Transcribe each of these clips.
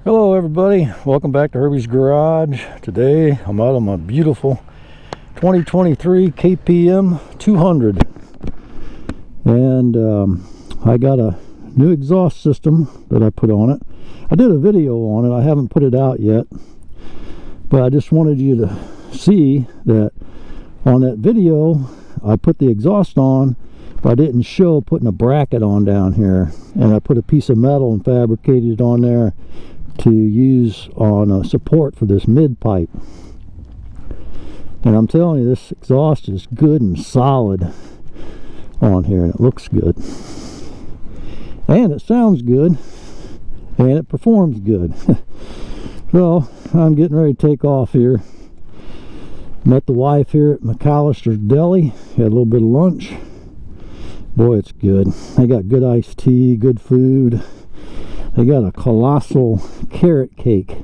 Hello everybody, welcome back to Herbies Garage. Today I'm out on my beautiful 2023 KPM 200 and I got a new exhaust system that I put on it. I did a video on it, I haven't put it out yet, but I just wanted you to see that on that video I put the exhaust on, but I didn't show putting a bracket on down here, and I put a piece of metal and fabricated it on there to use on support for this mid pipe. And I'm telling you, this exhaust is good and solid on here, and it looks good, and it sounds good, and it performs good. So I'm getting ready to take off here. Met the wife here at McAllister's Deli, had a little bit of lunch. Boy, it's good. They got good iced tea, good food. They got a colossal carrot cake.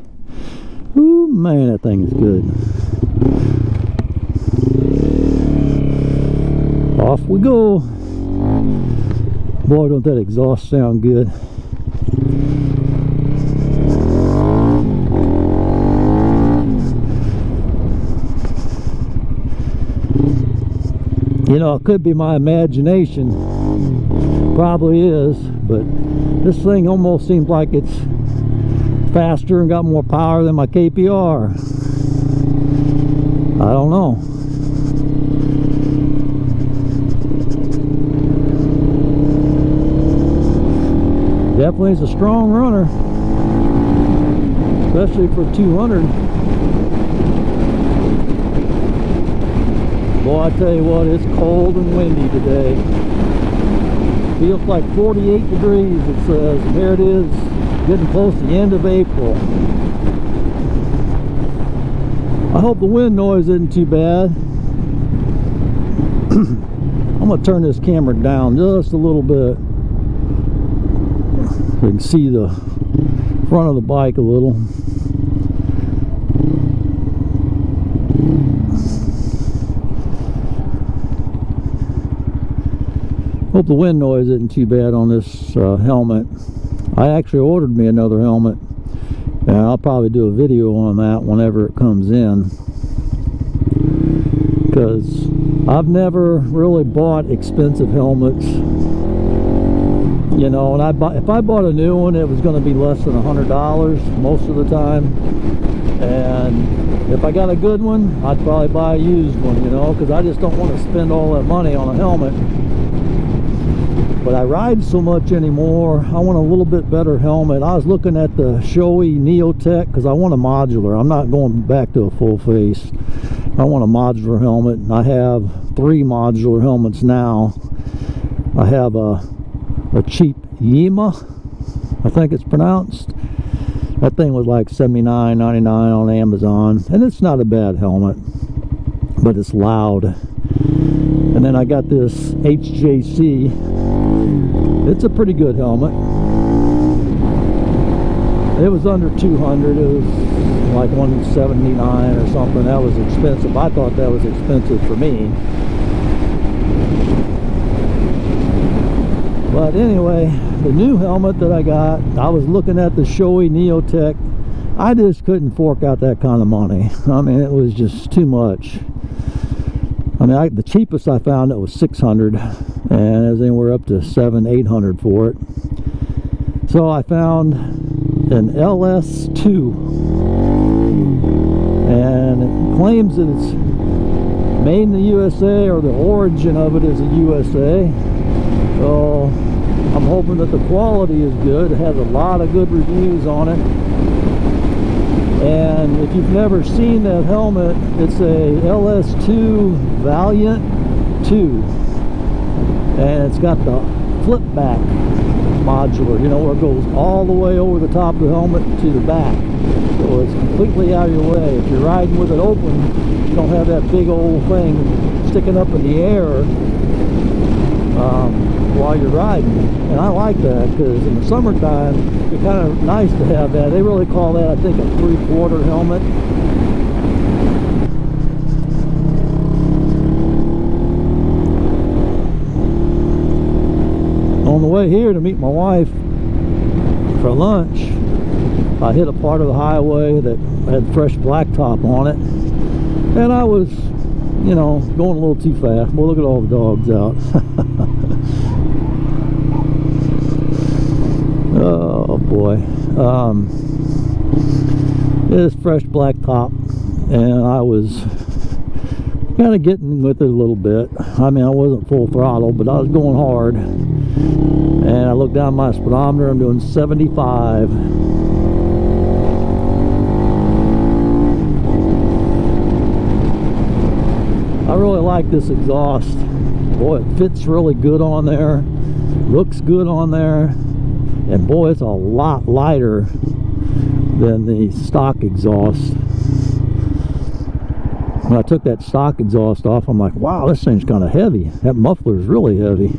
Ooh, man, that thing is good. Off we go. Boy, don't that exhaust sound good. You know, it could be my imagination. Probably is, but this thing almost seems like it's faster and got more power than my KPR. I don't know. Definitely is a strong runner, especially for 200. Boy, I tell you what, it's cold and windy today. Feels like 48 degrees, it says, and there it is, getting close to the end of April. I hope the wind noise isn't too bad. I'm going to turn this camera down just a little bit so you can see the front of the bike a little. Hope the wind noise isn't too bad on this helmet. I actually ordered me another helmet, and I'll probably do a video on that whenever it comes in, because I've never really bought expensive helmets. You know, and if I bought a new one, it was going to be less than $100 most of the time, and if I got a good one, I'd probably buy a used one, you know, because I just don't want to spend all that money on a helmet. But I ride so much anymore, I want a little bit better helmet. I was looking at the Shoei Neotech because I want a modular. I'm not going back to a full face. I want a modular helmet. I have 3 modular helmets now. I have a cheap Yima, I think it's pronounced. That thing was like $79.99 on Amazon, and it's not a bad helmet, but it's loud. And then I got this HJC. It's a pretty good helmet. It was under 200. It was like 179 or something. That was expensive. I thought that was expensive for me. But anyway, the new helmet that I got, I was looking at the Shoei Neotech. I just couldn't fork out that kind of money. I mean, it was just too much. I mean, the cheapest I found it was $600, and it was anywhere up to $700-800 for it. So I found an LS2, and it claims that it's made in the USA, or the origin of it is the USA. So I'm hoping that the quality is good. It has a lot of good reviews on it. And if you've never seen that helmet, it's a LS2 Valiant 2, and it's got the flip back modular, you know, where it goes all the way over the top of the helmet to the back, so it's completely out of your way. If you're riding with it open, you don't have that big old thing sticking up in the air while you're riding. And I like that, because in the summertime it's kind of nice to have that. They really call that, I think, a 3/4 helmet. On the way here to meet my wife for lunch, I hit a part of the highway that had fresh blacktop on it, and I was, you know, going a little too fast. Well, look at all the dogs out. Oh boy. It is fresh blacktop, and I was kind of getting with it a little bit. I mean, I wasn't full throttle, but I was going hard. And I looked down my speedometer, I'm doing 75. I really like this exhaust. Boy, it fits really good on there, looks good on there, and boy, it's a lot lighter than the stock exhaust. When I took that stock exhaust off, I'm like, wow, this thing's kind of heavy. That muffler is really heavy.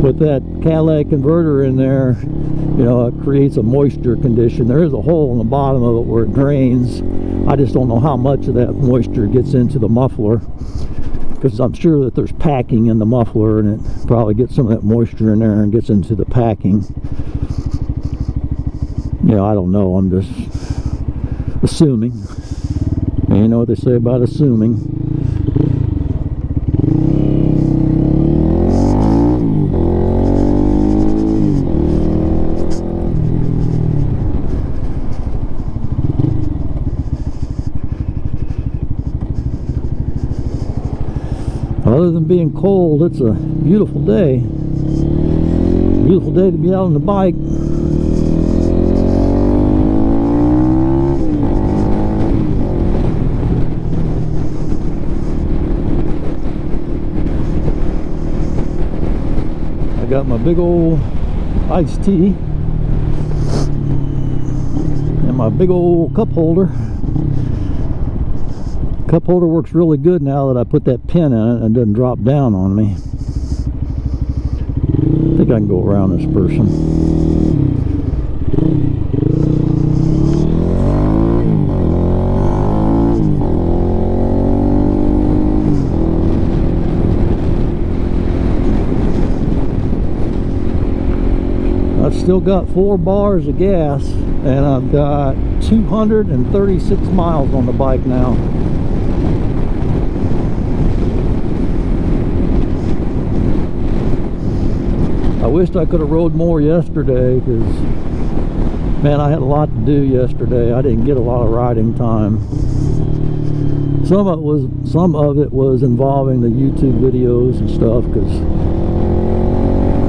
With that catalytic converter in there, you know, it creates a moisture condition. There is a hole in the bottom of it where it drains. I just don't know how much of that moisture gets into the muffler, because I'm sure that there's packing in the muffler, and it probably gets some of that moisture in there and gets into the packing. You know, I don't know. I'm just assuming. And you know what they say about assuming. Other than being cold, it's a beautiful day. Beautiful day to be out on the bike. I got my big old iced tea and my big old cup holder. Cup holder works really good now that I put that pin in it and it doesn't drop down on me. I think I can go around this person. I've still got 4 bars of gas, and I've got 236 miles on the bike now. I wished I could have rode more yesterday, because man, I had a lot to do yesterday. I didn't get a lot of riding time. Some of it was involving the YouTube videos and stuff, because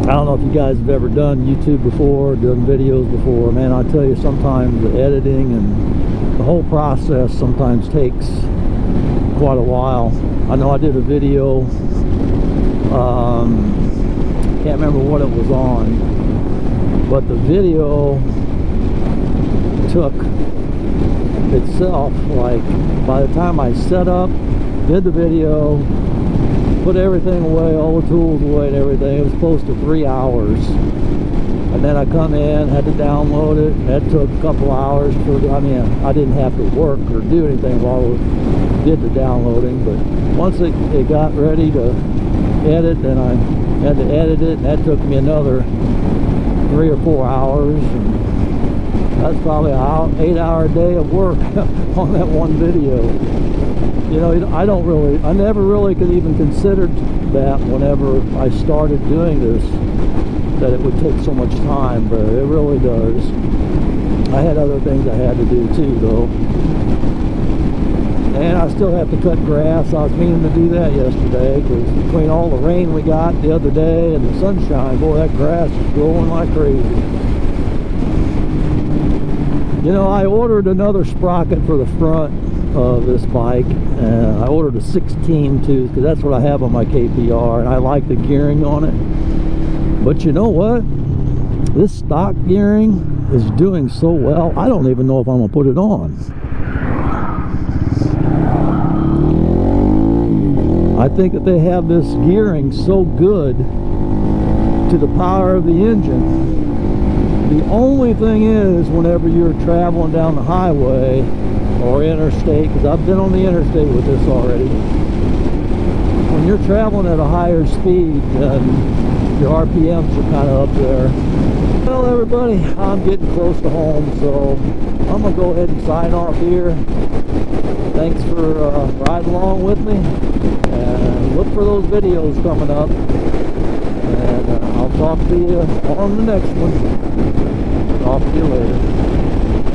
I don't know if you guys have ever done YouTube before, done videos before. Man, I tell you, sometimes the editing and the whole process sometimes takes quite a while. I know I did a video, can't remember what it was on, but the video took itself, like, by the time I set up, did the video, put everything away, all the tools away and everything, it was close to 3 hours. And then I come in, had to download it, and that took a couple hours. I mean, I didn't have to work or do anything while I did the downloading, but once it got ready to edit, then I had to edit it, and that took me another 3 or 4 hours, and that's probably an 8-hour day of work on that one video. You know, I never really could even consider that whenever I started doing this, that it would take so much time, but it really does. I had other things I had to do too, though. And I still have to cut grass. I was meaning to do that yesterday, because between all the rain we got the other day and the sunshine, boy, that grass is growing like crazy. You know, I ordered another sprocket for the front of this bike, and I ordered a 16 tooth, because that's what I have on my KPR, and I like the gearing on it. But you know what? This stock gearing is doing so well, I don't even know if I'm going to put it on. I think that they have this gearing so good to the power of the engine. The only thing is, whenever you're traveling down the highway or interstate, because I've been on the interstate with this already, when you're traveling at a higher speed, then your RPMs are kind of up there. Well, everybody, I'm getting close to home, so I'm gonna go ahead and sign off here. Thanks for riding along with me, and look for those videos coming up, and I'll talk to you on the next one. Talk to you later.